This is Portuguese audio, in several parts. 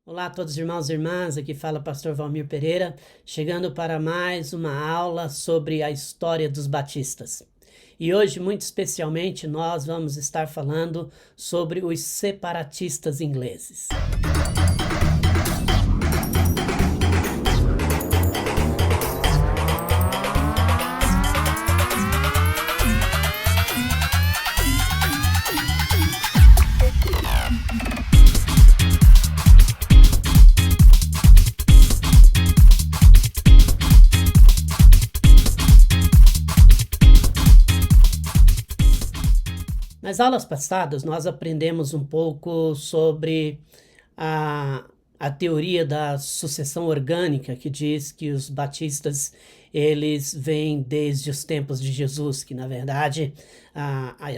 Olá a todos irmãos e irmãs, aqui fala o pastor Valmir Pereira, chegando para mais uma aula sobre a história dos batistas. E hoje, muito especialmente, nós vamos estar falando sobre os separatistas ingleses. Nas aulas passadas, nós aprendemos um pouco sobre a teoria da sucessão orgânica, que diz que os batistas eles vêm desde os tempos de Jesus, que na verdade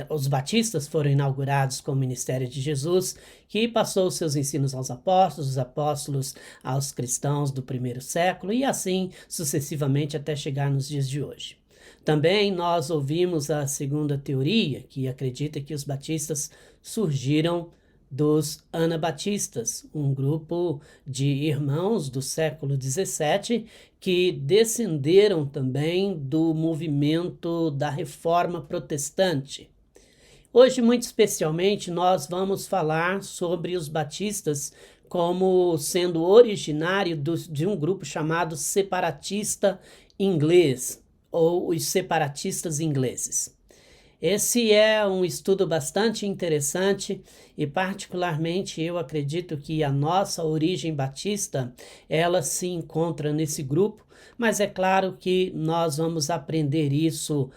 os batistas foram inaugurados com o ministério de Jesus, que passou os seus ensinos aos apóstolos, os apóstolos aos cristãos do primeiro século e assim sucessivamente até chegar nos dias de hoje. Também nós ouvimos a segunda teoria, que acredita que os batistas surgiram dos anabatistas, um grupo de irmãos do século XVII que descenderam também do movimento da Reforma Protestante. Hoje, muito especialmente, nós vamos falar sobre os batistas como sendo originário de um grupo chamado separatista inglês, ou os separatistas ingleses. Esse é um estudo bastante interessante e particularmente eu acredito que a nossa origem batista, ela se encontra nesse grupo, mas é claro que nós vamos aprender isso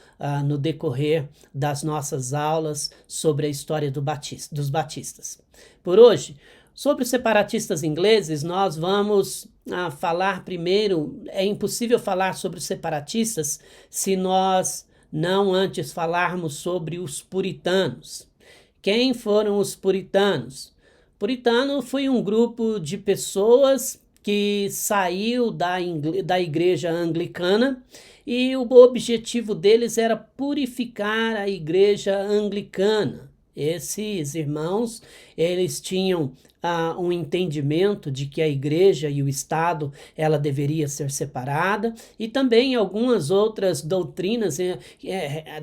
no decorrer das nossas aulas sobre a história dos batistas. Por hoje, sobre os separatistas ingleses, nós vamos falar primeiro. É impossível falar sobre os separatistas se nós não antes falarmos sobre os puritanos. Quem foram os puritanos? Puritano foi um grupo de pessoas que saiu da igreja anglicana e o objetivo deles era purificar a igreja anglicana. Esses irmãos, eles tinham um entendimento de que a igreja e o Estado ela deveria ser separada e também algumas outras doutrinas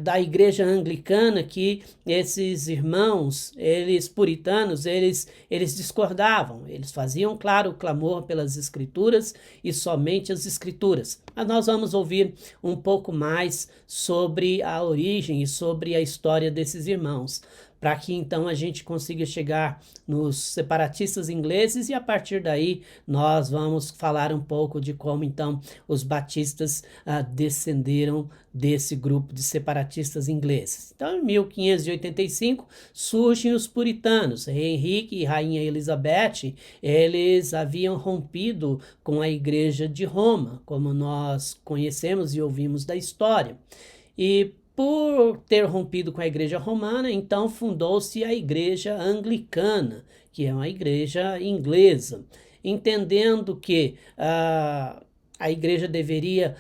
da igreja anglicana que esses irmãos, eles puritanos, eles discordavam. Eles faziam, claro, o clamor pelas escrituras e somente as escrituras. Mas nós vamos ouvir um pouco mais sobre a origem e sobre a história desses irmãos, para que então a gente consiga chegar nos separatistas ingleses e a partir daí nós vamos falar um pouco de como então os batistas descenderam desse grupo de separatistas ingleses. Então, em 1585 surgem os puritanos. Rei Henrique e Rainha Elizabeth, eles haviam rompido com a igreja de Roma, como nós conhecemos e ouvimos da história. E por ter rompido com a igreja romana, então fundou-se a igreja anglicana, que é uma igreja inglesa, entendendo que a igreja deveria...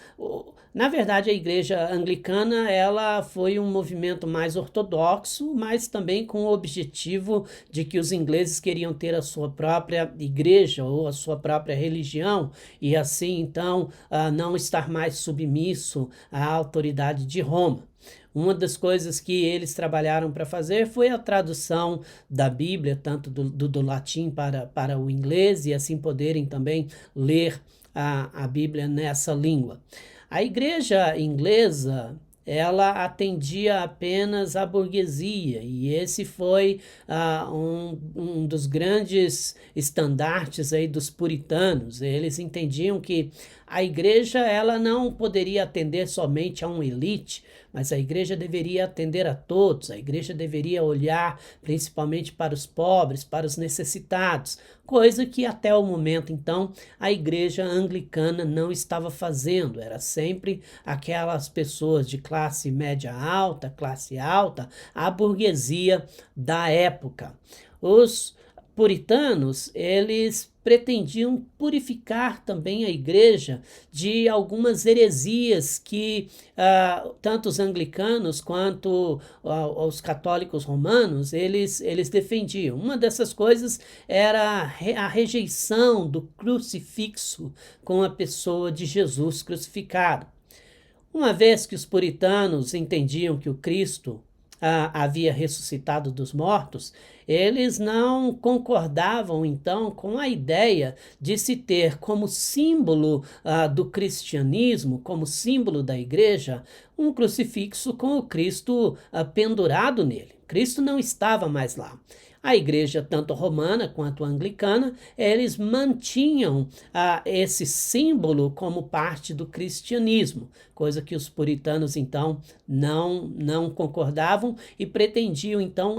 Na verdade, a igreja anglicana ela foi um movimento mais ortodoxo, mas também com o objetivo de que os ingleses queriam ter a sua própria igreja ou a sua própria religião e assim, então, não estar mais submisso à autoridade de Roma. Uma das coisas que eles trabalharam para fazer foi a tradução da Bíblia, tanto do latim para o inglês, e assim poderem também ler a Bíblia nessa língua. A igreja inglesa, ela atendia apenas à burguesia, e esse foi um dos grandes estandartes aí dos puritanos. Eles entendiam que a igreja ela não poderia atender somente a uma elite, mas a igreja deveria atender a todos, a igreja deveria olhar principalmente para os pobres, para os necessitados, coisa que até o momento, então, a igreja anglicana não estava fazendo. Era sempre aquelas pessoas de classe média alta, classe alta, a burguesia da época. Os puritanos, eles pretendiam purificar também a igreja de algumas heresias que tanto os anglicanos quanto os católicos romanos, eles defendiam. Uma dessas coisas era a rejeição do crucifixo com a pessoa de Jesus crucificado. Uma vez que os puritanos entendiam que o Cristo havia ressuscitado dos mortos, eles não concordavam então com a ideia de se ter como símbolo do cristianismo, como símbolo da igreja, um crucifixo com o Cristo pendurado nele. Cristo não estava mais lá. A igreja, tanto romana quanto anglicana, eles mantinham esse símbolo como parte do cristianismo, coisa que os puritanos, então, não concordavam e pretendiam, então,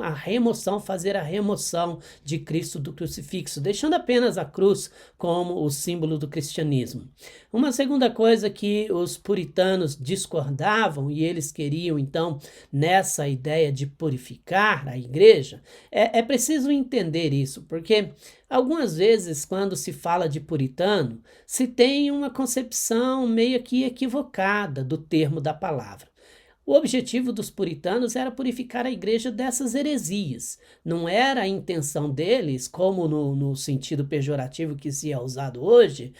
fazer a remoção de Cristo do crucifixo, deixando apenas a cruz como o símbolo do cristianismo. Uma segunda coisa que os puritanos discordavam e eles queriam, então, nessa ideia de purificar a igreja, é preciso entender isso, porque algumas vezes, quando se fala de puritano, se tem uma concepção meio que equivocada do termo da palavra. O objetivo dos puritanos era purificar a igreja dessas heresias. Não era a intenção deles, como no sentido pejorativo que se é usado hoje,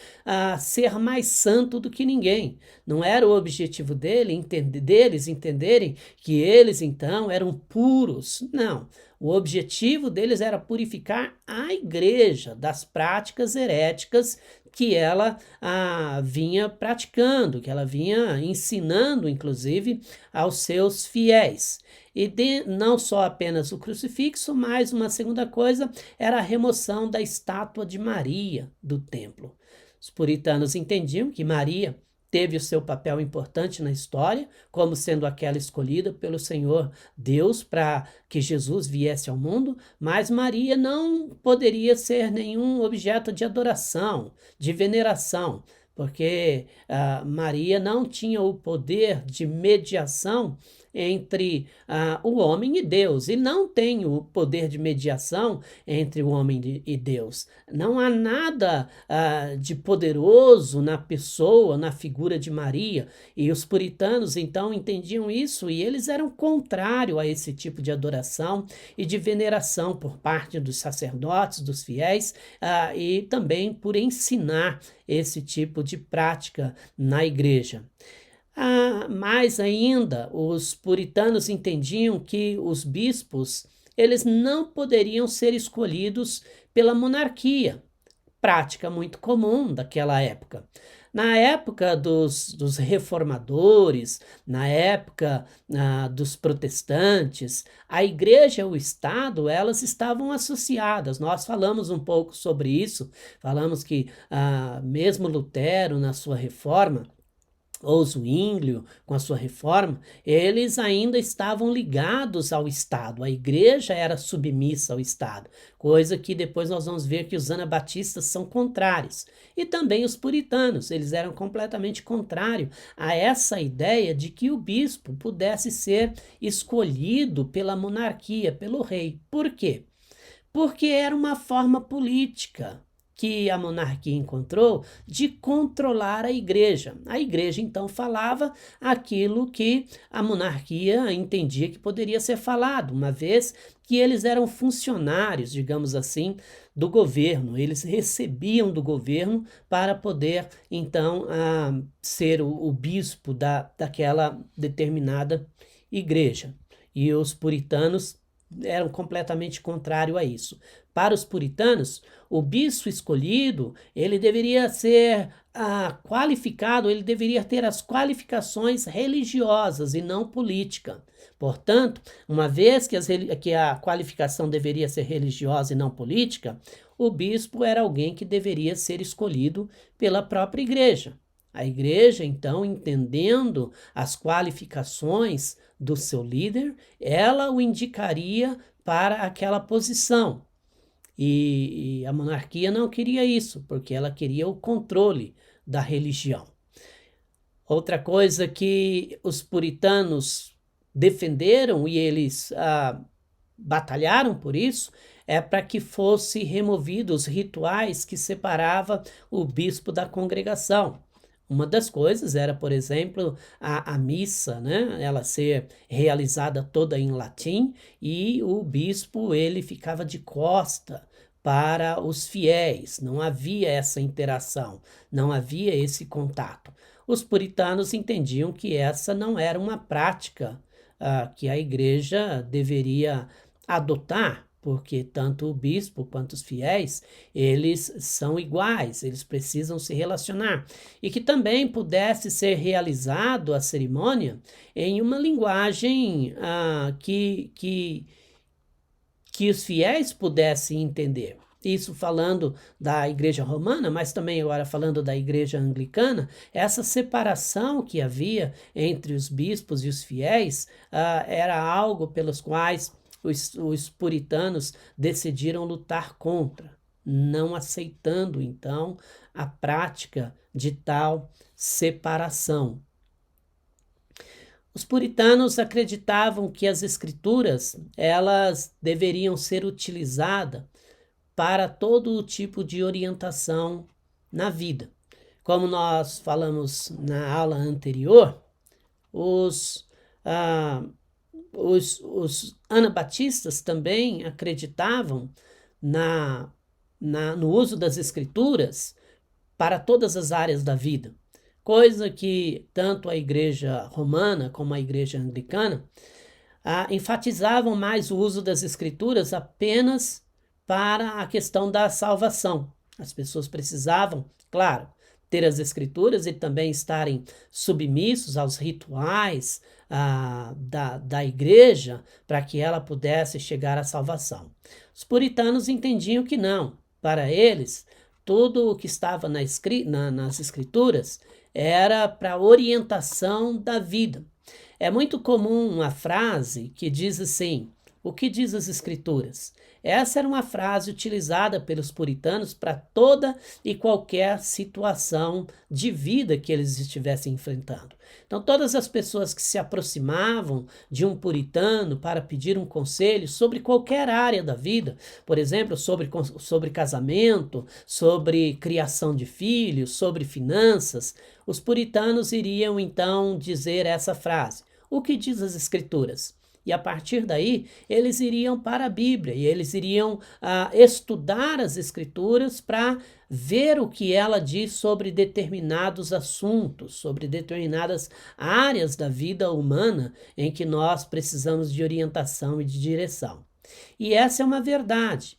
ser mais santo do que ninguém. Não era o objetivo deles entenderem que eles, então, eram puros. Não. O objetivo deles era purificar a igreja das práticas heréticas que ela vinha praticando, que ela vinha ensinando, inclusive, aos seus fiéis. E não só apenas o crucifixo, mas uma segunda coisa era a remoção da estátua de Maria do templo. Os puritanos entendiam que Maria teve o seu papel importante na história, como sendo aquela escolhida pelo Senhor Deus para que Jesus viesse ao mundo, mas Maria não poderia ser nenhum objeto de adoração, de veneração, porque Maria não tinha o poder de mediação entre o homem e Deus, e não tem o poder de mediação entre o homem e Deus. Não há nada de poderoso na pessoa, na figura de Maria, e os puritanos então entendiam isso, e eles eram contrários a esse tipo de adoração e de veneração por parte dos sacerdotes, dos fiéis, e também por ensinar esse tipo de prática na igreja. Mais ainda, os puritanos entendiam que os bispos eles não poderiam ser escolhidos pela monarquia, prática muito comum daquela época. Na época dos reformadores, na época dos protestantes, a igreja e o Estado, elas estavam associadas. Nós falamos um pouco sobre isso, falamos que mesmo Lutero, na sua reforma, ou Zwinglio, com a sua reforma, eles ainda estavam ligados ao Estado, a igreja era submissa ao Estado, coisa que depois nós vamos ver que os anabatistas são contrários, e também os puritanos, eles eram completamente contrários a essa ideia de que o bispo pudesse ser escolhido pela monarquia, pelo rei. Por quê? Porque era uma forma política que a monarquia encontrou de controlar a igreja. A igreja, então, falava aquilo que a monarquia entendia que poderia ser falado, uma vez que eles eram funcionários, digamos assim, do governo. Eles recebiam do governo para poder, então, ser o bispo daquela determinada igreja. E os puritanos eram completamente contrários a isso. Para os puritanos, o bispo escolhido, ele deveria ser qualificado, ele deveria ter as qualificações religiosas e não política. Portanto, uma vez que a qualificação deveria ser religiosa e não política, o bispo era alguém que deveria ser escolhido pela própria igreja. A igreja, então, entendendo as qualificações do seu líder, ela o indicaria para aquela posição. E a monarquia não queria isso, porque ela queria o controle da religião. Outra coisa que os puritanos defenderam e eles batalharam por isso, é para que fosse removidos os rituais que separava o bispo da congregação. Uma das coisas era, por exemplo, a missa, né? Ela ser realizada toda em latim e o bispo ele ficava de costa para os fiéis. Não havia essa interação, não havia esse contato. Os puritanos entendiam que essa não era uma prática que a igreja deveria adotar, porque tanto o bispo quanto os fiéis, eles são iguais, eles precisam se relacionar. E que também pudesse ser realizado a cerimônia em uma linguagem que os fiéis pudessem entender. Isso falando da igreja romana, mas também agora falando da igreja anglicana, essa separação que havia entre os bispos e os fiéis era algo pelos quais os puritanos decidiram lutar contra, não aceitando então a prática de tal separação. Os puritanos acreditavam que as escrituras elas deveriam ser utilizadas para todo o tipo de orientação na vida. Como nós falamos na aula anterior, os anabatistas também acreditavam no uso das escrituras para todas as áreas da vida, coisa que tanto a igreja romana como a igreja anglicana enfatizavam mais o uso das escrituras apenas para a questão da salvação. As pessoas precisavam, claro, ter as escrituras e também estarem submissos aos rituais da igreja para que ela pudesse chegar à salvação. Os puritanos entendiam que não. Para eles, tudo o que estava nas escrituras era para orientação da vida. É muito comum uma frase que diz assim: o que diz as escrituras? Essa era uma frase utilizada pelos puritanos para toda e qualquer situação de vida que eles estivessem enfrentando. Então, todas as pessoas que se aproximavam de um puritano para pedir um conselho sobre qualquer área da vida, por exemplo, sobre casamento, sobre criação de filhos, sobre finanças, os puritanos iriam então dizer essa frase: o que diz as escrituras? E a partir daí, eles iriam para a Bíblia e eles iriam estudar as Escrituras para ver o que ela diz sobre determinados assuntos, sobre determinadas áreas da vida humana em que nós precisamos de orientação e de direção. E essa é uma verdade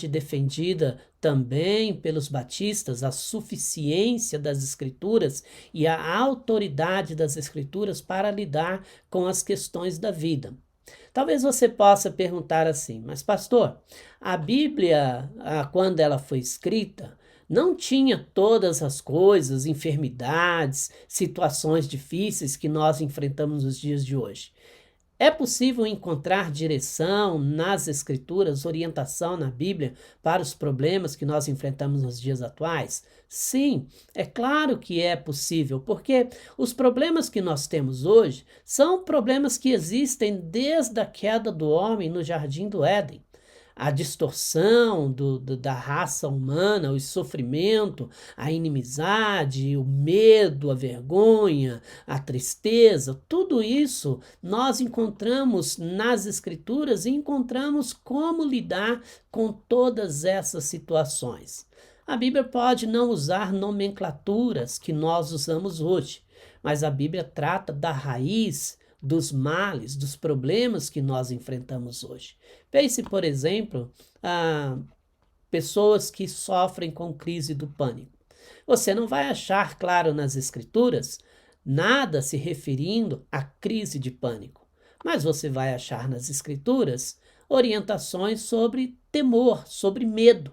defendida também pelos batistas, a suficiência das escrituras e a autoridade das escrituras para lidar com as questões da vida. Talvez você possa perguntar assim: mas pastor, a Bíblia, quando ela foi escrita, não tinha todas as coisas, enfermidades, situações difíceis que nós enfrentamos nos dias de hoje. É possível encontrar direção nas Escrituras, orientação na Bíblia para os problemas que nós enfrentamos nos dias atuais? Sim, é claro que é possível, porque os problemas que nós temos hoje são problemas que existem desde a queda do homem no Jardim do Éden. A distorção da raça humana, o sofrimento, a inimizade, o medo, a vergonha, a tristeza, tudo isso nós encontramos nas Escrituras e encontramos como lidar com todas essas situações. A Bíblia pode não usar nomenclaturas que nós usamos hoje, mas a Bíblia trata da raiz dos males, dos problemas que nós enfrentamos hoje. Pense, por exemplo, pessoas que sofrem com crise do pânico. Você não vai achar, claro, nas Escrituras, nada se referindo à crise de pânico, mas você vai achar nas Escrituras orientações sobre temor, sobre medo.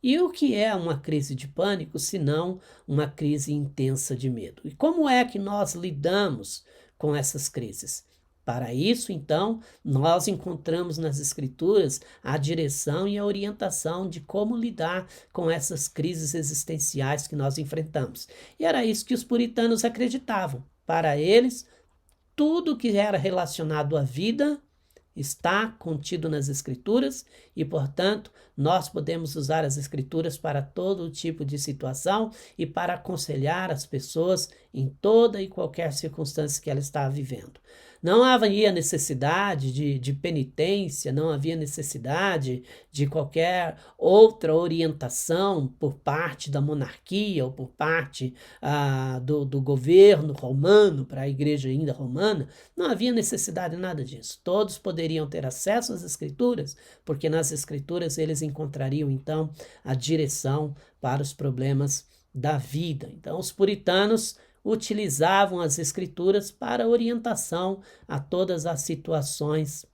E o que é uma crise de pânico, senão uma crise intensa de medo? E como é que nós lidamos com essas crises? Para isso, então, nós encontramos nas Escrituras a direção e a orientação de como lidar com essas crises existenciais que nós enfrentamos. E era isso que os puritanos acreditavam. Para eles, tudo que era relacionado à vida está contido nas Escrituras e, portanto, nós podemos usar as Escrituras para todo tipo de situação e para aconselhar as pessoas em toda e qualquer circunstância que ela está vivendo. Não havia necessidade de penitência, não havia necessidade de qualquer outra orientação por parte da monarquia ou por parte do governo romano para a igreja ainda romana. Não havia necessidade de nada disso. Todos poderiam ter acesso às Escrituras, porque nas Escrituras eles encontrariam então a direção para os problemas da vida. Então, os puritanos utilizavam as Escrituras para orientação a todas as situações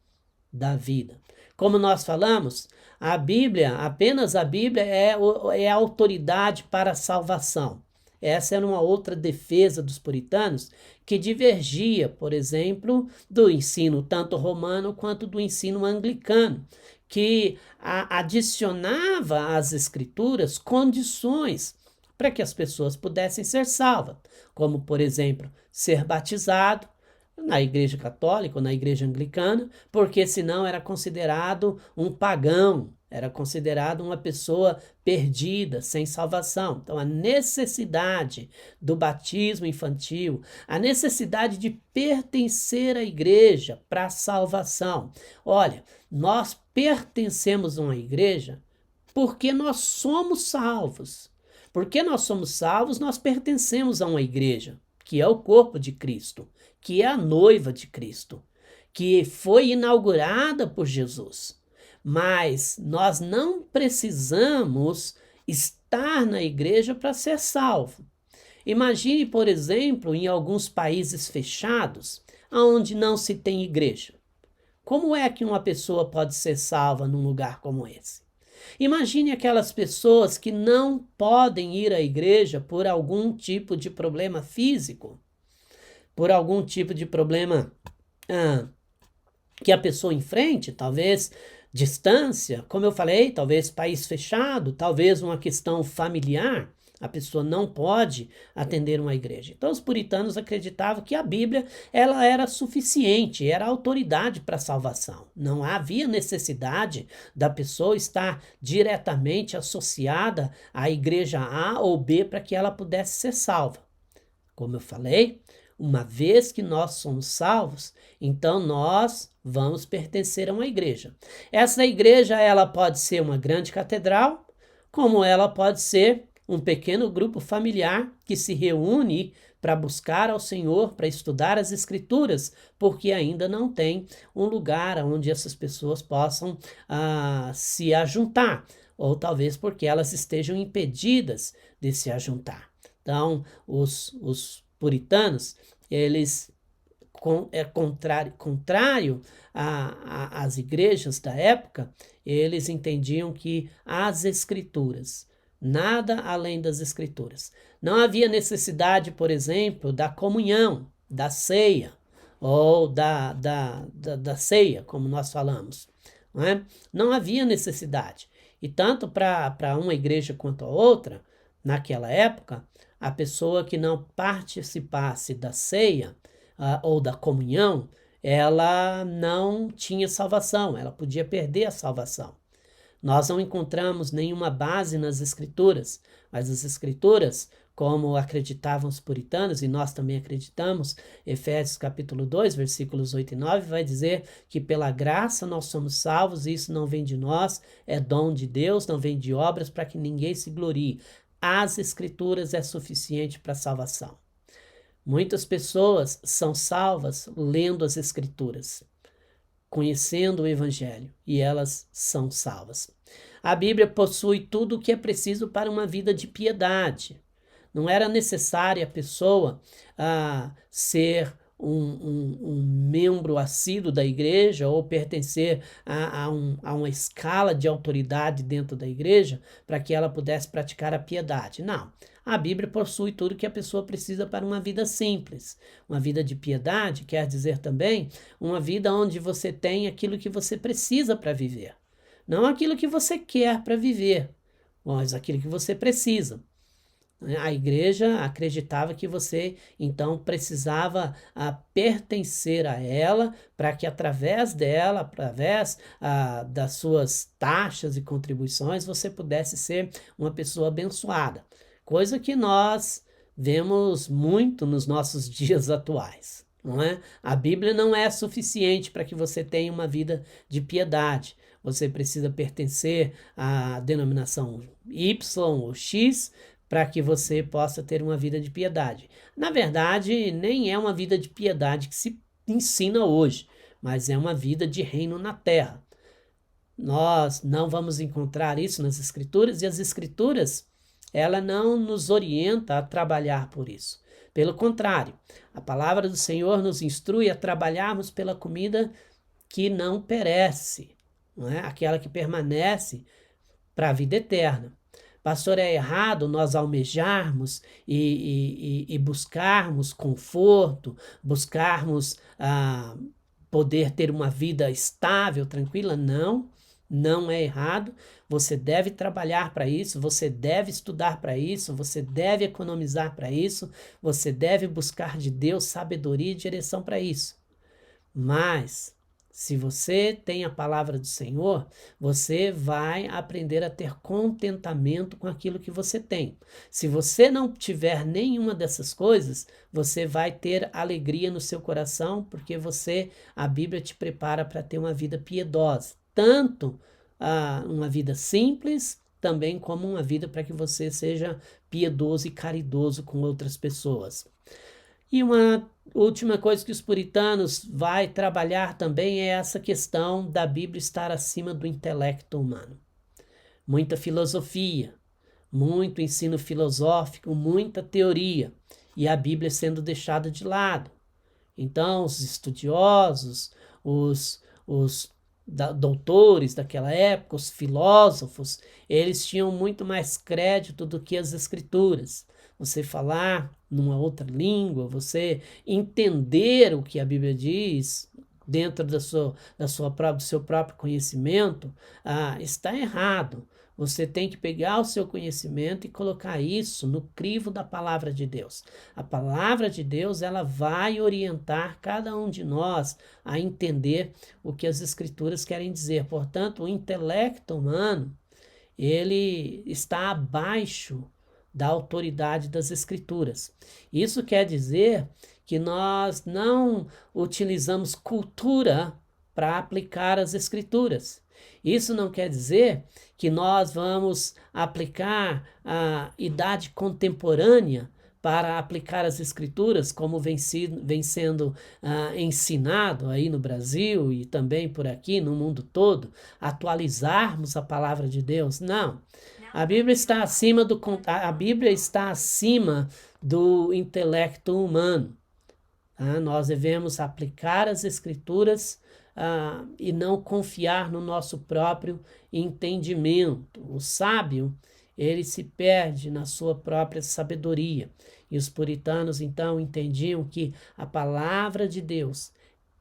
da vida. Como nós falamos, a Bíblia, apenas a Bíblia é a autoridade para a salvação. Essa era uma outra defesa dos puritanos que divergia, por exemplo, do ensino tanto romano quanto do ensino anglicano, que adicionava às Escrituras condições para que as pessoas pudessem ser salvas, como, por exemplo, ser batizado na igreja católica ou na igreja anglicana, porque senão era considerado um pagão, era considerado uma pessoa perdida, sem salvação. Então, a necessidade do batismo infantil, a necessidade de pertencer à igreja para a salvação. Olha, nós pertencemos a uma igreja porque nós somos salvos. Porque nós somos salvos, nós pertencemos a uma igreja, que é o corpo de Cristo, que é a noiva de Cristo, que foi inaugurada por Jesus. Mas nós não precisamos estar na igreja para ser salvo. Imagine, por exemplo, em alguns países fechados, onde não se tem igreja. Como é que uma pessoa pode ser salva num lugar como esse? Imagine aquelas pessoas que não podem ir à igreja por algum tipo de problema físico, por algum tipo de problema que a pessoa enfrente, talvez distância, como eu falei, talvez país fechado, talvez uma questão familiar. A pessoa não pode atender uma igreja. Então os puritanos acreditavam que a Bíblia ela era suficiente, era autoridade para a salvação. Não havia necessidade da pessoa estar diretamente associada à igreja A ou B para que ela pudesse ser salva. Como eu falei, uma vez que nós somos salvos, então nós vamos pertencer a uma igreja. Essa igreja ela pode ser uma grande catedral, como ela pode ser um pequeno grupo familiar que se reúne para buscar ao Senhor, para estudar as Escrituras, porque ainda não tem um lugar onde essas pessoas possam se ajuntar, ou talvez porque elas estejam impedidas de se ajuntar. Então, os puritanos, eles contrário às igrejas da época, eles entendiam que as Escrituras, nada além das Escrituras. Não havia necessidade, por exemplo, da comunhão, da ceia, ou da ceia, como nós falamos. Não é? Não havia necessidade. E tanto para uma igreja quanto a outra, naquela época, a pessoa que não participasse da ceia ou da comunhão, ela não tinha salvação, ela podia perder a salvação. Nós não encontramos nenhuma base nas Escrituras, mas as Escrituras, como acreditavam os puritanos, e nós também acreditamos, Efésios capítulo 2, versículos 8 e 9, vai dizer que pela graça nós somos salvos, e isso não vem de nós, é dom de Deus, não vem de obras para que ninguém se glorie. As Escrituras é suficiente para a salvação. Muitas pessoas são salvas lendo as Escrituras, conhecendo o Evangelho, e elas são salvas. A Bíblia possui tudo o que é preciso para uma vida de piedade. Não era necessário a pessoa ser um membro assíduo da igreja ou pertencer a uma escala de autoridade dentro da igreja para que ela pudesse praticar a piedade. Não. A Bíblia possui tudo que a pessoa precisa para uma vida simples. Uma vida de piedade quer dizer também uma vida onde você tem aquilo que você precisa para viver. Não aquilo que você quer para viver, mas aquilo que você precisa. A igreja acreditava que você, então, precisava pertencer a ela para que, através dela, através das suas taxas e contribuições, você pudesse ser uma pessoa abençoada. Coisa que nós vemos muito nos nossos dias atuais, não é? A Bíblia não é suficiente para que você tenha uma vida de piedade. Você precisa pertencer à denominação Y ou X para que você possa ter uma vida de piedade. Na verdade, nem é uma vida de piedade que se ensina hoje, mas é uma vida de reino na terra. Nós não vamos encontrar isso nas Escrituras, e as Escrituras, ela não nos orienta a trabalhar por isso. Pelo contrário, a palavra do Senhor nos instrui a trabalharmos pela comida que não perece, não é? Aquela que permanece para a vida eterna. Pastor, é errado nós almejarmos e buscarmos conforto, buscarmos poder ter uma vida estável, tranquila? Não, não é errado. Você deve trabalhar para isso, você deve estudar para isso, você deve economizar para isso, você deve buscar de Deus sabedoria e direção para isso. Mas, se você tem a palavra do Senhor, você vai aprender a ter contentamento com aquilo que você tem. Se você não tiver nenhuma dessas coisas, você vai ter alegria no seu coração, porque a Bíblia te prepara para ter uma vida piedosa. Tanto uma vida simples, também como uma vida para que você seja piedoso e caridoso com outras pessoas. E uma última coisa que os puritanos vai trabalhar também é essa questão da Bíblia estar acima do intelecto humano. Muita filosofia, muito ensino filosófico, muita teoria, e a Bíblia sendo deixada de lado. Então, os estudiosos, os doutores daquela época, os filósofos, eles tinham muito mais crédito do que as Escrituras. Você falar numa outra língua, você entender o que a Bíblia diz dentro do seu próprio conhecimento, está errado. Você tem que pegar o seu conhecimento e colocar isso no crivo da palavra de Deus. A palavra de Deus, ela vai orientar cada um de nós a entender o que as Escrituras querem dizer. Portanto, o intelecto humano, ele está abaixo da autoridade das Escrituras. Isso quer dizer que nós não utilizamos cultura para aplicar as Escrituras. Isso não quer dizer que nós vamos aplicar a idade contemporânea para aplicar as Escrituras, como vem sendo ensinado aí no Brasil e também por aqui no mundo todo, atualizarmos a palavra de Deus. Não. A Bíblia está acima do intelecto humano. Nós devemos aplicar as Escrituras e não confiar no nosso próprio entendimento. O sábio, ele se perde na sua própria sabedoria. E os puritanos, então, entendiam que a palavra de Deus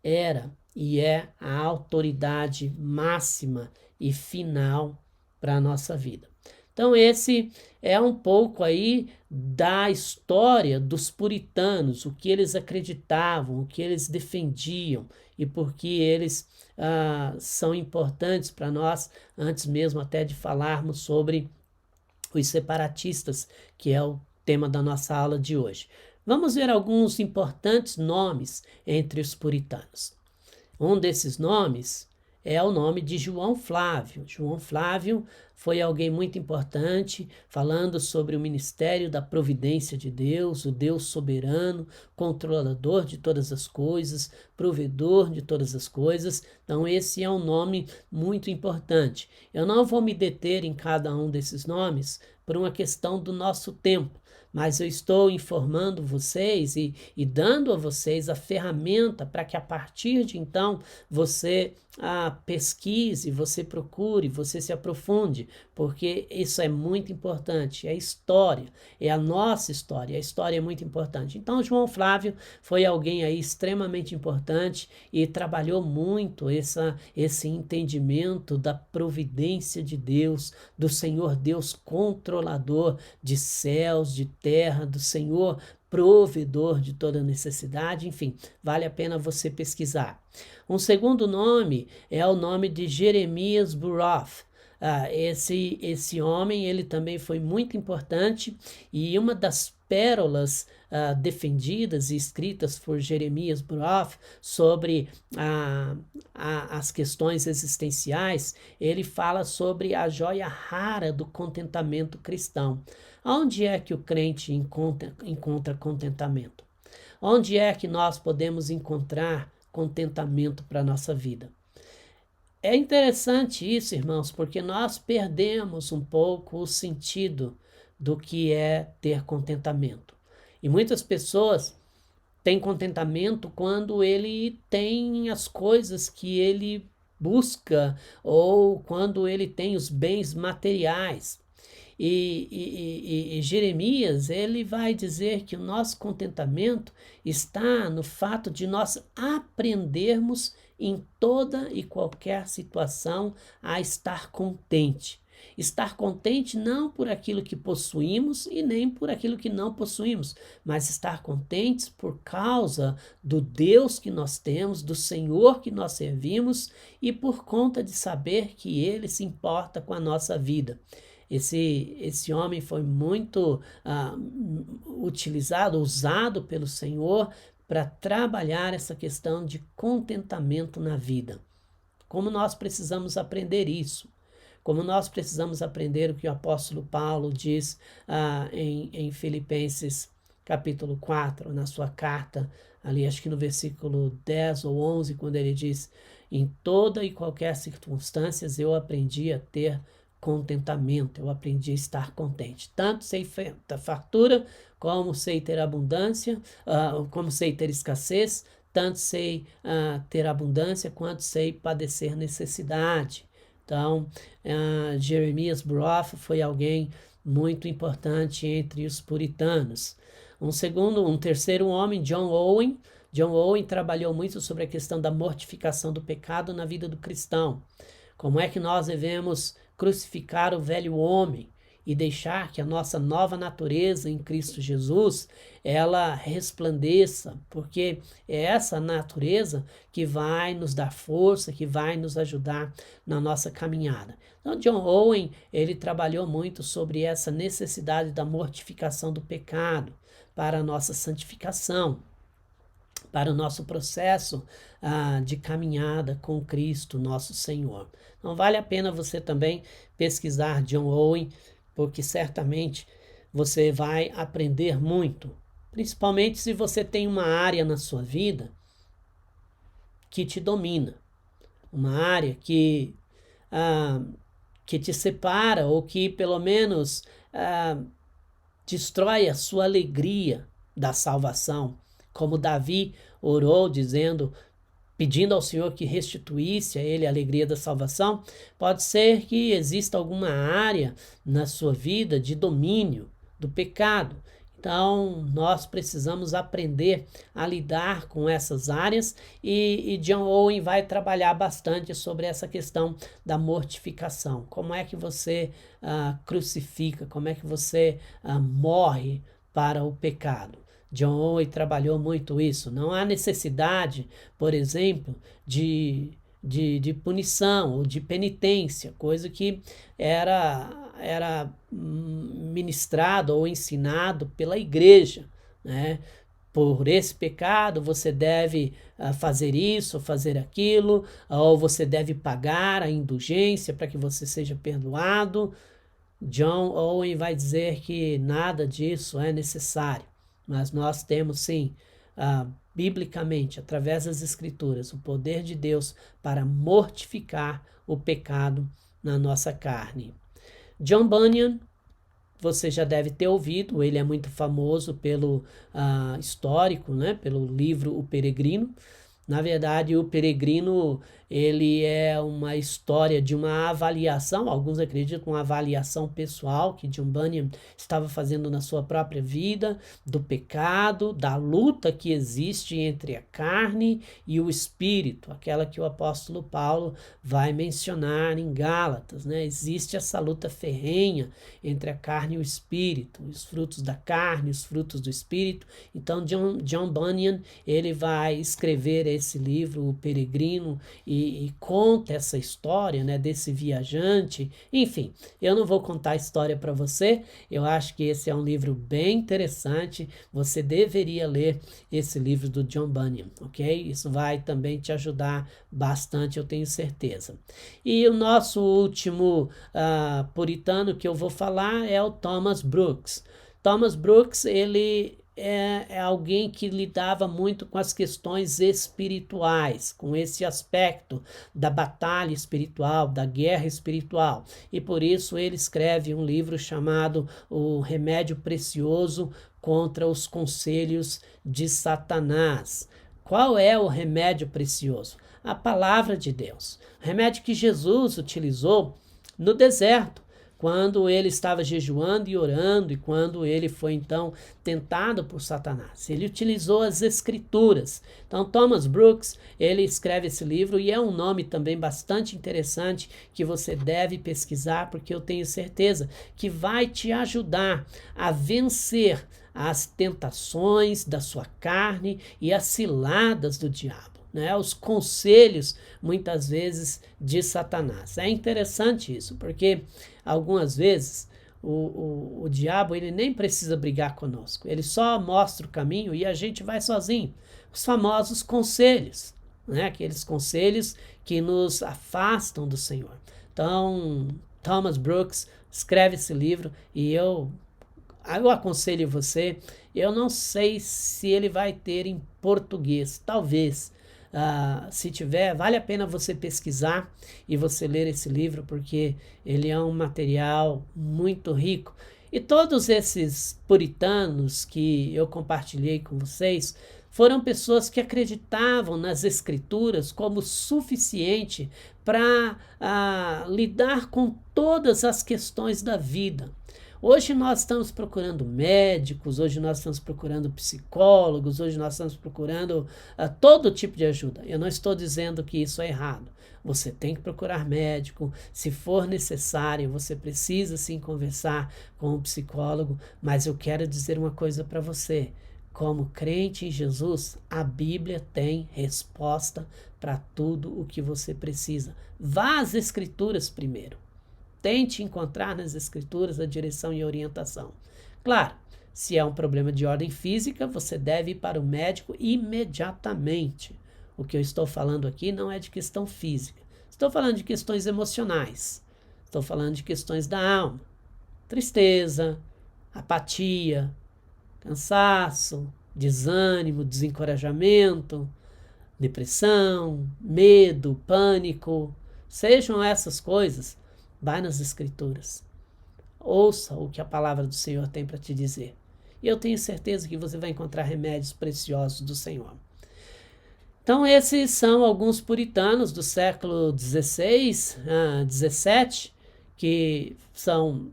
era e é a autoridade máxima e final para a nossa vida. Então, esse é um pouco aí da história dos puritanos, o que eles acreditavam, o que eles defendiam e por que eles são importantes para nós, antes mesmo até de falarmos sobre os separatistas, que é o tema da nossa aula de hoje. Vamos ver alguns importantes nomes entre os puritanos. Um desses nomes é o nome de João Flávio. João Flávio foi alguém muito importante, falando sobre o ministério da providência de Deus, o Deus soberano, controlador de todas as coisas, provedor de todas as coisas. Então, esse é um nome muito importante. Eu não vou me deter em cada um desses nomes por uma questão do nosso tempo, mas eu estou informando vocês e dando a vocês a ferramenta para que a partir de então você pesquise, você procure, você se aprofunde, porque isso é muito importante, é a história, é a nossa história, a história é muito importante. Então João Flávio foi alguém aí extremamente importante e trabalhou muito esse entendimento da providência de Deus, do Senhor Deus controlador de céus, de terra, do Senhor provedor de toda necessidade, enfim, vale a pena você pesquisar. Um segundo nome é o nome de Jeremias Burroughs. Esse homem, ele também foi muito importante e uma das pérolas defendidas e escritas por Jeremias Burroughs sobre as questões existenciais, ele fala sobre a joia rara do contentamento cristão. Onde é que o crente encontra contentamento? Onde é que nós podemos encontrar contentamento para a nossa vida? É interessante isso, irmãos, porque nós perdemos um pouco o sentido do que é ter contentamento. E muitas pessoas têm contentamento quando ele tem as coisas que ele busca ou quando ele tem os bens materiais. E Jeremias, ele vai dizer que o nosso contentamento está no fato de nós aprendermos em toda e qualquer situação a estar contente. Estar contente não por aquilo que possuímos e nem por aquilo que não possuímos, mas estar contentes por causa do Deus que nós temos, do Senhor que nós servimos e por conta de saber que Ele se importa com a nossa vida. Esse homem foi muito usado pelo Senhor para trabalhar essa questão de contentamento na vida. Como nós precisamos aprender isso? Como nós precisamos aprender o que o apóstolo Paulo diz em Filipenses capítulo 4, na sua carta, ali acho que no versículo 10 ou 11, quando ele diz: em toda e qualquer circunstância eu aprendi a ter contentamento, eu aprendi a estar contente. Tanto sei fartura, como sei ter abundância, como sei ter escassez, tanto sei ter abundância, quanto sei padecer necessidade. Então, Jeremias Burroughs foi alguém muito importante entre os puritanos. Um terceiro homem, John Owen. John Owen trabalhou muito sobre a questão da mortificação do pecado na vida do cristão. Como é que nós devemos crucificar o velho homem e deixar que a nossa nova natureza em Cristo Jesus, ela resplandeça, porque é essa natureza que vai nos dar força, que vai nos ajudar na nossa caminhada. Então, John Owen, ele trabalhou muito sobre essa necessidade da mortificação do pecado para a nossa santificação, para o nosso processo de caminhada com Cristo, nosso Senhor. Então, vale a pena você também pesquisar John Owen, porque certamente você vai aprender muito, principalmente se você tem uma área na sua vida que te domina, uma área que te separa ou que pelo menos destrói a sua alegria da salvação, como Davi orou pedindo ao Senhor que restituísse a ele a alegria da salvação. Pode ser que exista alguma área na sua vida de domínio do pecado. Então, nós precisamos aprender a lidar com essas áreas e John Owen vai trabalhar bastante sobre essa questão da mortificação. Como é que você crucifica, como é que você morre para o pecado. John Owen trabalhou muito isso. Não há necessidade, por exemplo, de punição ou de penitência, coisa que era ministrado ou ensinado pela igreja, né? Por esse pecado você deve fazer isso, fazer aquilo, ou você deve pagar a indulgência para que você seja perdoado. John Owen vai dizer que nada disso é necessário. Mas nós temos sim, biblicamente, através das Escrituras, o poder de Deus para mortificar o pecado na nossa carne. John Bunyan você já deve ter ouvido, ele é muito famoso pelo histórico, né? Pelo livro O Peregrino. Na verdade, O Peregrino, ele é uma história de uma avaliação, alguns acreditam uma avaliação pessoal que John Bunyan estava fazendo na sua própria vida, do pecado, da luta que existe entre a carne e o espírito, aquela que o apóstolo Paulo vai mencionar em Gálatas, né? Existe essa luta ferrenha entre a carne e o espírito, os frutos da carne, os frutos do espírito. Então, John Bunyan, ele vai escrever esse livro, O Peregrino, e conta essa história, né, desse viajante. Enfim, eu não vou contar a história para você, eu acho que esse é um livro bem interessante, você deveria ler esse livro do John Bunyan, ok? Isso vai também te ajudar bastante, eu tenho certeza. E o nosso último puritano que eu vou falar é o Thomas Brooks. Thomas Brooks, ele é alguém que lidava muito com as questões espirituais, com esse aspecto da batalha espiritual, da guerra espiritual. E por isso ele escreve um livro chamado O Remédio Precioso contra os Conselhos de Satanás. Qual é o remédio precioso? A palavra de Deus. O remédio que Jesus utilizou no deserto, quando ele estava jejuando e orando, e quando ele foi então tentado por Satanás. Ele utilizou as escrituras. Então Thomas Brooks, ele escreve esse livro, e é um nome também bastante interessante que você deve pesquisar, porque eu tenho certeza que vai te ajudar a vencer as tentações da sua carne e as ciladas do diabo, né? Os conselhos, muitas vezes, de Satanás. É interessante isso, porque algumas vezes o diabo, ele nem precisa brigar conosco, ele só mostra o caminho e a gente vai sozinho. Os famosos conselhos, né? Aqueles conselhos que nos afastam do Senhor. Então, Thomas Brooks escreve esse livro, e eu aconselho você. Eu não sei se ele vai ter em português, talvez. Se tiver, vale a pena você pesquisar e você ler esse livro, porque ele é um material muito rico. E todos esses puritanos que eu compartilhei com vocês foram pessoas que acreditavam nas escrituras como suficiente para lidar com todas as questões da vida. Hoje nós estamos procurando médicos, hoje nós estamos procurando psicólogos, hoje nós estamos procurando todo tipo de ajuda. Eu não estou dizendo que isso é errado. Você tem que procurar médico, se for necessário, você precisa sim conversar com um psicólogo, mas eu quero dizer uma coisa para você. Como crente em Jesus, a Bíblia tem resposta para tudo o que você precisa. Vá às Escrituras primeiro. Tente encontrar nas escrituras a direção e a orientação. Claro, se é um problema de ordem física, você deve ir para o médico imediatamente. O que eu estou falando aqui não é de questão física. Estou falando de questões emocionais. Estou falando de questões da alma. Tristeza, apatia, cansaço, desânimo, desencorajamento, depressão, medo, pânico. Sejam essas coisas, vai nas escrituras. Ouça o que a palavra do Senhor tem para te dizer. E eu tenho certeza que você vai encontrar remédios preciosos do Senhor. Então, esses são alguns puritanos do século XVI, XVII, que são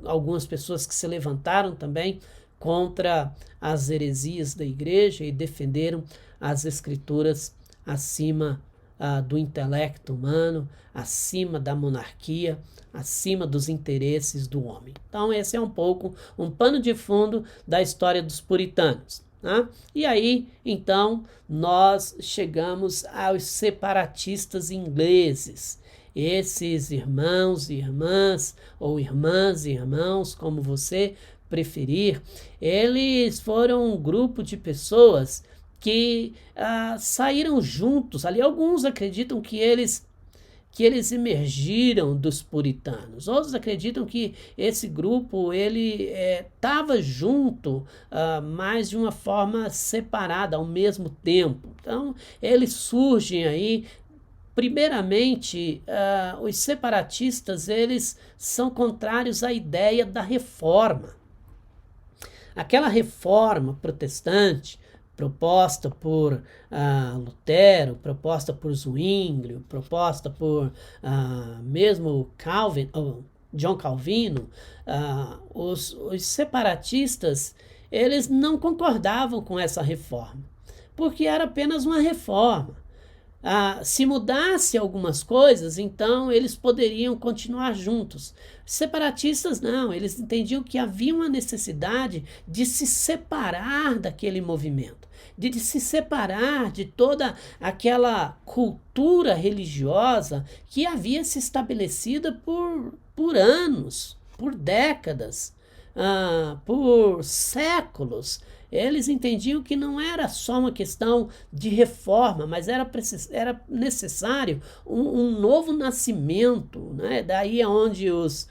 algumas pessoas que se levantaram também contra as heresias da igreja e defenderam as escrituras acima do intelecto humano, acima da monarquia, acima dos interesses do homem. Então esse é um pouco um pano de fundo da história dos puritanos. Tá? E aí, então, nós chegamos aos separatistas ingleses. Esses irmãos e irmãs, ou irmãs e irmãos, como você preferir, eles foram um grupo de pessoas que saíram juntos. Ali alguns acreditam que eles emergiram dos puritanos. Outros acreditam que esse grupo ele estava junto, mas de uma forma separada ao mesmo tempo. Então eles surgem aí Primeiramente, os separatistas, eles são contrários à ideia da reforma. Aquela reforma protestante proposta por Lutero, proposta por Zwinglio, proposta por mesmo Calvin, John Calvino, os separatistas, eles não concordavam com essa reforma, porque era apenas uma reforma. Se mudasse algumas coisas, então eles poderiam continuar juntos. Separatistas não, eles entendiam que havia uma necessidade de se separar daquele movimento, de se separar de toda aquela cultura religiosa que havia se estabelecida por anos, por décadas, por séculos. Eles entendiam que não era só uma questão de reforma, mas era necessário um novo nascimento, né? Daí é onde os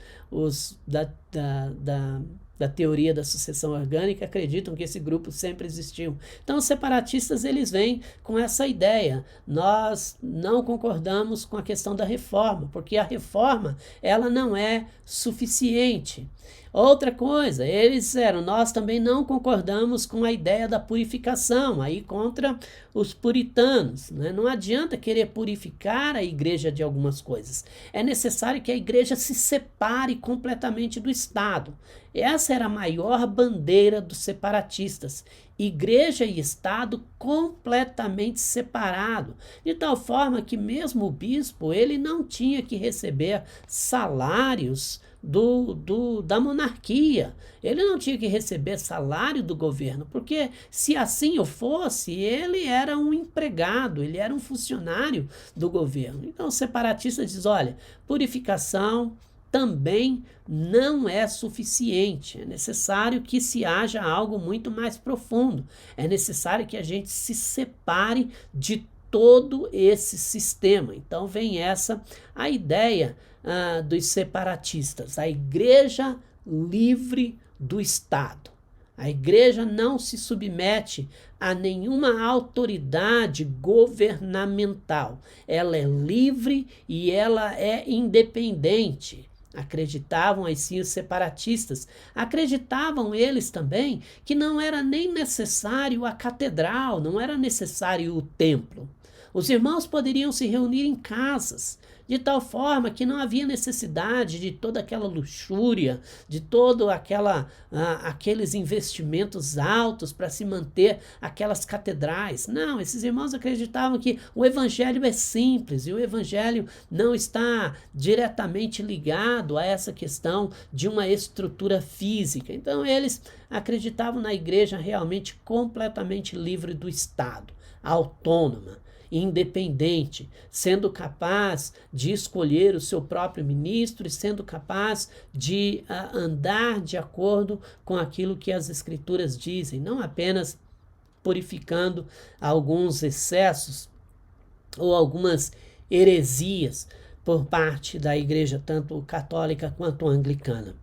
da teoria da sucessão orgânica acreditam que esse grupo sempre existiu. Então, os separatistas, eles vêm com essa ideia. Nós não concordamos com a questão da reforma, porque a reforma, ela não é suficiente. Outra coisa, eles disseram, nós também não concordamos com a ideia da purificação, aí contra os puritanos, né? Não adianta querer purificar a igreja de algumas coisas. É necessário que a igreja se separe completamente do Estado. Essa era a maior bandeira dos separatistas. Igreja e Estado completamente separado, de tal forma que mesmo o bispo, ele não tinha que receber salários da monarquia. Ele não tinha que receber salário do governo, porque se assim o fosse, ele era um empregado, ele era um funcionário do governo. Então, o separatista diz, olha, purificação também não é suficiente. É necessário que se haja algo muito mais profundo. É necessário que a gente se separe de todo esse sistema. Então vem a ideia dos separatistas, a igreja livre do Estado. A igreja não se submete a nenhuma autoridade governamental. Ela é livre e ela é independente. Acreditavam assim os separatistas. Acreditavam eles também que não era nem necessário a catedral, não era necessário o templo. Os irmãos poderiam se reunir em casas, de tal forma que não havia necessidade de toda aquela luxúria, de todo aqueles investimentos altos para se manter aquelas catedrais. Não, esses irmãos acreditavam que o evangelho é simples e o evangelho não está diretamente ligado a essa questão de uma estrutura física. Então eles acreditavam na igreja realmente completamente livre do Estado, autônoma, independente, sendo capaz de escolher o seu próprio ministro e sendo capaz de andar de acordo com aquilo que as escrituras dizem, não apenas purificando alguns excessos ou algumas heresias por parte da igreja, tanto católica quanto anglicana.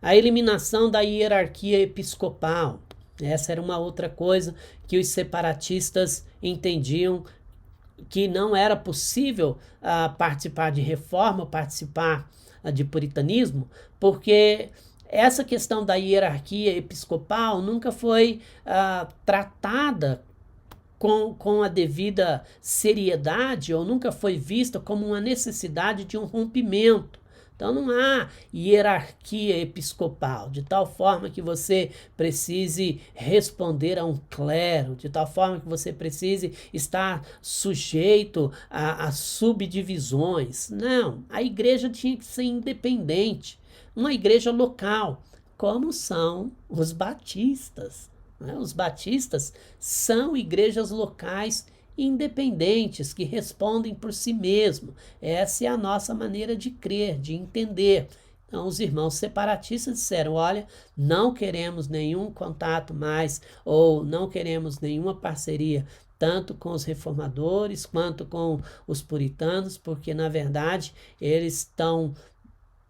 A eliminação da hierarquia episcopal, essa era uma outra coisa que os separatistas entendiam que não era possível participar de reforma, participar de puritanismo, porque essa questão da hierarquia episcopal nunca foi tratada com a devida seriedade ou nunca foi vista como uma necessidade de um rompimento. Então não há hierarquia episcopal, de tal forma que você precise responder a um clero, de tal forma que você precise estar sujeito a subdivisões. Não, a igreja tinha que ser independente, uma igreja local, como são os batistas. Né? Os batistas são igrejas locais independentes, que respondem por si mesmos. Essa é a nossa maneira de crer, de entender. Então, os irmãos separatistas disseram, olha, não queremos nenhum contato mais, ou não queremos nenhuma parceria, tanto com os reformadores, quanto com os puritanos, porque, na verdade, eles estão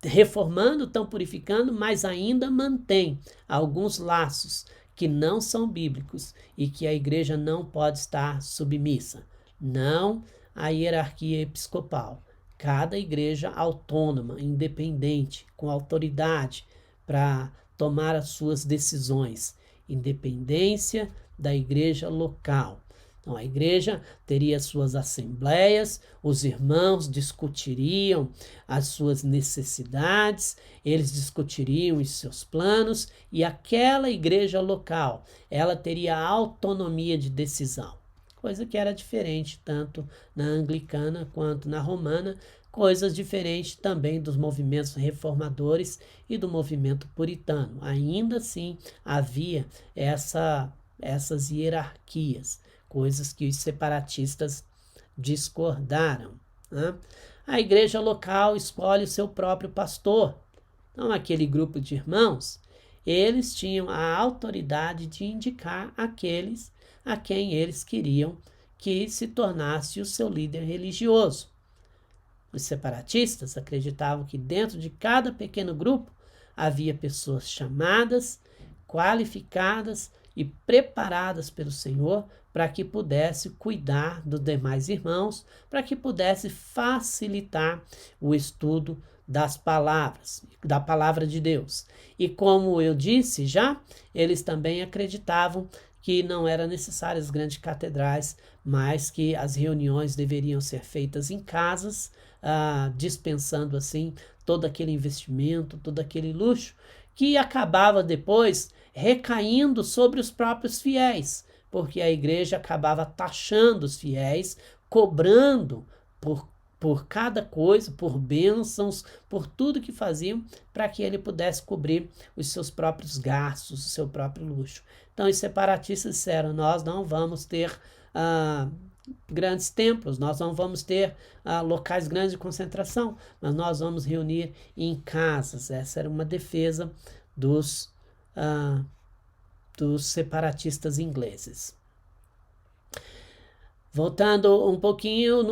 reformando, estão purificando, mas ainda mantém alguns laços que não são bíblicos e que a igreja não pode estar submissa. Não a hierarquia episcopal. Cada igreja autônoma, independente, com autoridade para tomar as suas decisões. Independência da igreja local. Então, a igreja teria suas assembleias, os irmãos discutiriam as suas necessidades, eles discutiriam os seus planos, e aquela igreja local, ela teria autonomia de decisão, coisa que era diferente tanto na anglicana quanto na romana, coisas diferentes também dos movimentos reformadores e do movimento puritano. Ainda assim, havia essas hierarquias, coisas que os separatistas discordaram, né? A igreja local escolhe o seu próprio pastor. Então, aquele grupo de irmãos, eles tinham a autoridade de indicar aqueles a quem eles queriam que se tornasse o seu líder religioso. Os separatistas acreditavam que dentro de cada pequeno grupo havia pessoas chamadas, qualificadas e preparadas pelo Senhor para que pudesse cuidar dos demais irmãos, para que pudesse facilitar o estudo das palavras, da palavra de Deus. E como eu disse já, eles também acreditavam que não eram necessárias grandes catedrais, mas que as reuniões deveriam ser feitas em casas, dispensando assim todo aquele investimento, todo aquele luxo, que acabava depois recaindo sobre os próprios fiéis, porque a igreja acabava taxando os fiéis, cobrando por cada coisa, por bênçãos, por tudo que faziam, para que ele pudesse cobrir os seus próprios gastos, o seu próprio luxo. Então os separatistas disseram, nós não vamos ter grandes templos, nós não vamos ter locais grandes de concentração, mas nós vamos reunir em casas. Essa era uma defesa dos separatistas ingleses. Voltando um pouquinho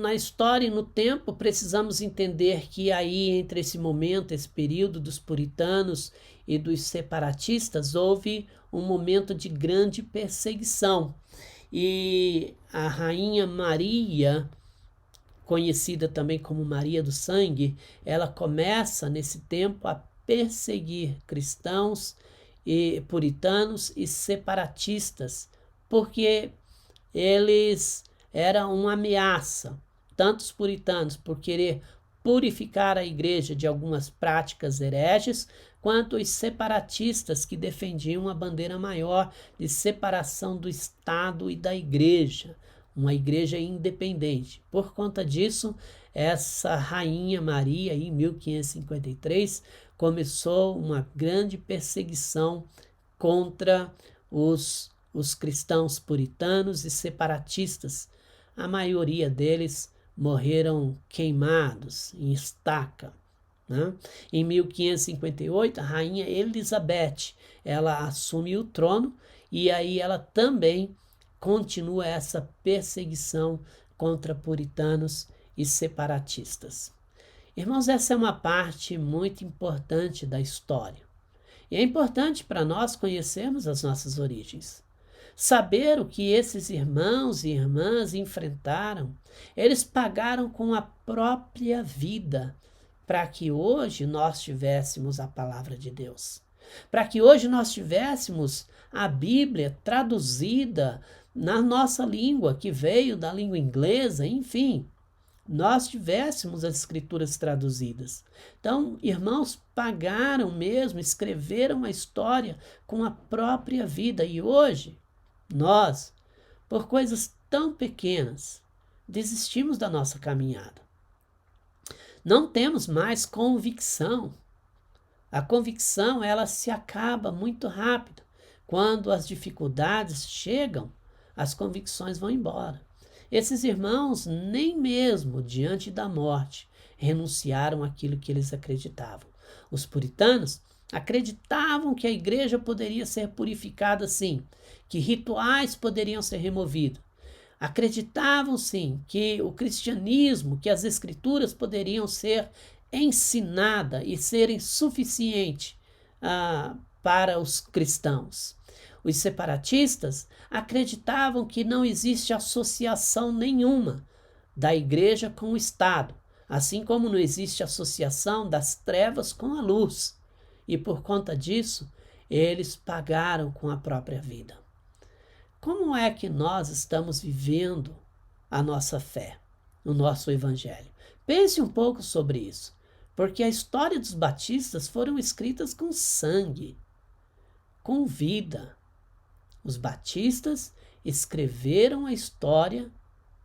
na história e no tempo, precisamos entender que aí entre esse momento, esse período dos puritanos e dos separatistas, houve um momento de grande perseguição. E a rainha Maria, conhecida também como Maria do Sangue, ela começa nesse tempo a perseguir cristãos e puritanos e separatistas, porque eles eram uma ameaça, tanto os puritanos por querer purificar a igreja de algumas práticas hereges, quanto os separatistas que defendiam a bandeira maior de separação do Estado e da igreja, uma igreja independente. Por conta disso, essa rainha Maria, em 1553, começou uma grande perseguição contra os cristãos puritanos e separatistas. A maioria deles morreram queimados em estaca, né? Em 1558, a rainha Elizabeth, ela assume o trono e aí ela também continua essa perseguição contra puritanos e separatistas. Irmãos, essa é uma parte muito importante da história. E é importante para nós conhecermos as nossas origens. Saber o que esses irmãos e irmãs enfrentaram, eles pagaram com a própria vida para que hoje nós tivéssemos a palavra de Deus, para que hoje nós tivéssemos a Bíblia traduzida na nossa língua, que veio da língua inglesa, enfim, nós tivéssemos as escrituras traduzidas. Então, irmãos pagaram mesmo, escreveram a história com a própria vida, e hoje nós, por coisas tão pequenas, desistimos da nossa caminhada. Não temos mais convicção. A convicção, ela se acaba muito rápido. Quando as dificuldades chegam, as convicções vão embora. Esses irmãos, nem mesmo diante da morte, renunciaram àquilo que eles acreditavam. Os puritanos acreditavam que a igreja poderia ser purificada sim, que rituais poderiam ser removidos. Acreditavam sim que o cristianismo, que as escrituras poderiam ser ensinadas e serem suficientes para os cristãos. Os separatistas acreditavam que não existe associação nenhuma da igreja com o Estado, assim como não existe associação das trevas com a luz. E por conta disso, eles pagaram com a própria vida. Como é que nós estamos vivendo a nossa fé, o nosso evangelho? Pense um pouco sobre isso, porque a história dos batistas foram escritas com sangue, com vida. Os batistas escreveram a história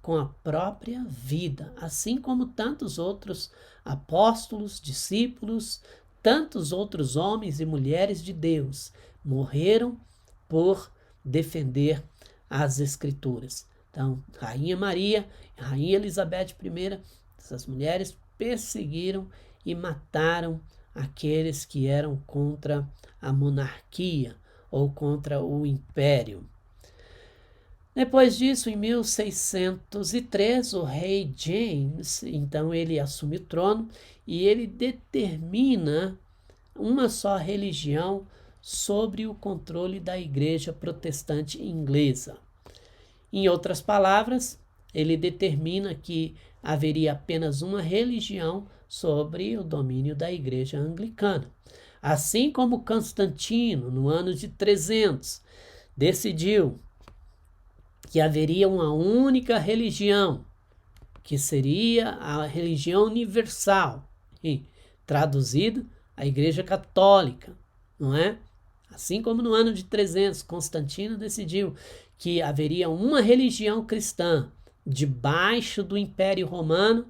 com a própria vida, assim como tantos outros apóstolos, discípulos, tantos outros homens e mulheres de Deus morreram por defender as Escrituras. Então, Rainha Maria, Rainha Elizabeth I, essas mulheres perseguiram e mataram aqueles que eram contra a monarquia ou contra o império. Depois disso, em 1603, o rei James, então ele assume o trono e ele determina uma só religião sobre o controle da igreja protestante inglesa. Em outras palavras, ele determina que haveria apenas uma religião sobre o domínio da igreja anglicana. Assim como Constantino, no ano de 300, decidiu que haveria uma única religião, que seria a religião universal, e traduzido, a Igreja Católica, não é? Assim como no ano de 300, Constantino decidiu que haveria uma religião cristã debaixo do Império Romano,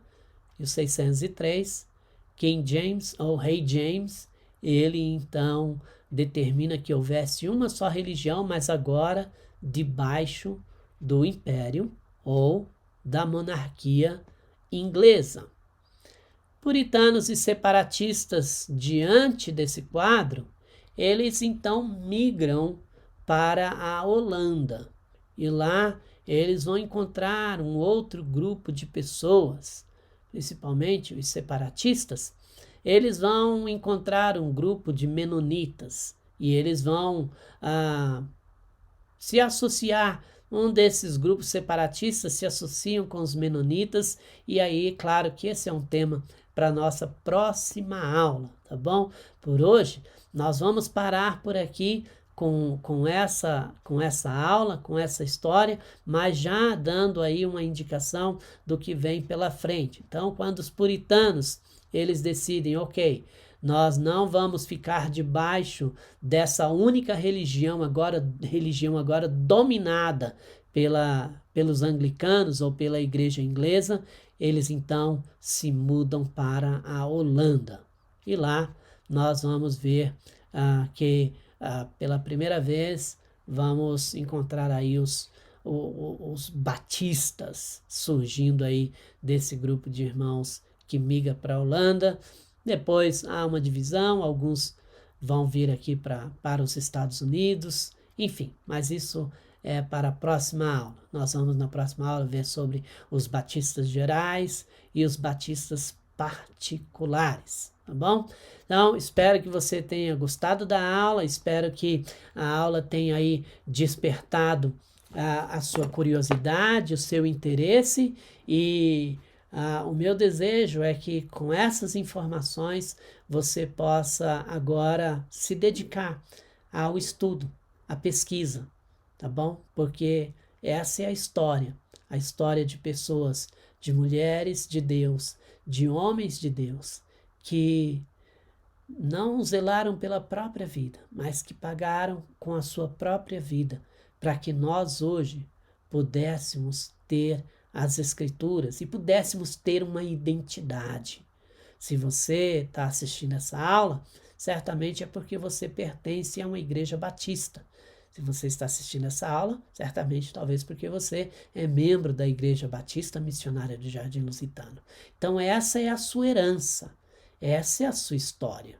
e o 603, King James, ou Rei James, ele então determina que houvesse uma só religião, mas agora debaixo do Império ou da monarquia inglesa. Puritanos e separatistas, diante desse quadro, eles então migram para a Holanda. E lá eles vão encontrar um outro grupo de pessoas, principalmente os separatistas. Eles vão encontrar um grupo de menonitas e eles vão se associar. Um desses grupos separatistas se associam com os menonitas, e aí, claro que esse é um tema para a nossa próxima aula, tá bom? Por hoje, nós vamos parar por aqui com essa aula, com essa história, mas já dando aí uma indicação do que vem pela frente. Então, quando os puritanos, eles decidem, ok, nós não vamos ficar debaixo dessa única religião agora dominada pelos anglicanos ou pela igreja inglesa, eles então se mudam para a Holanda. E lá nós vamos ver que pela primeira vez vamos encontrar aí os batistas surgindo aí desse grupo de irmãos que migra para a Holanda. Depois há uma divisão, alguns vão vir aqui para os Estados Unidos, enfim, mas isso é para a próxima aula. Nós vamos na próxima aula ver sobre os batistas gerais e os batistas particulares, tá bom? Então, espero que você tenha gostado da aula, espero que a aula tenha aí despertado a sua curiosidade, o seu interesse, e o meu desejo é que com essas informações você possa agora se dedicar ao estudo, à pesquisa, tá bom? Porque essa é a história de pessoas, de mulheres de Deus, de homens de Deus, que não zelaram pela própria vida, mas que pagaram com a sua própria vida, para que nós hoje pudéssemos ter as Escrituras e pudéssemos ter uma identidade. Se você está assistindo essa aula, certamente é porque você pertence a uma igreja batista. Se você está assistindo essa aula, certamente talvez porque você é membro da Igreja Batista Missionária do Jardim Lusitano. Então essa é a sua herança, essa é a sua história.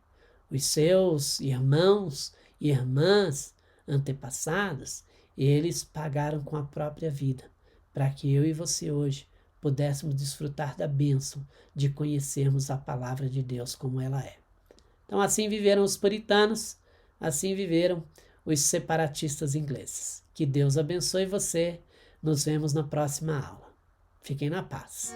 Os seus irmãos e irmãs antepassados, eles pagaram com a própria vida, para que eu e você hoje pudéssemos desfrutar da bênção de conhecermos a palavra de Deus como ela é. Então assim viveram os puritanos, assim viveram os separatistas ingleses. Que Deus abençoe você. Nos vemos na próxima aula. Fiquem na paz.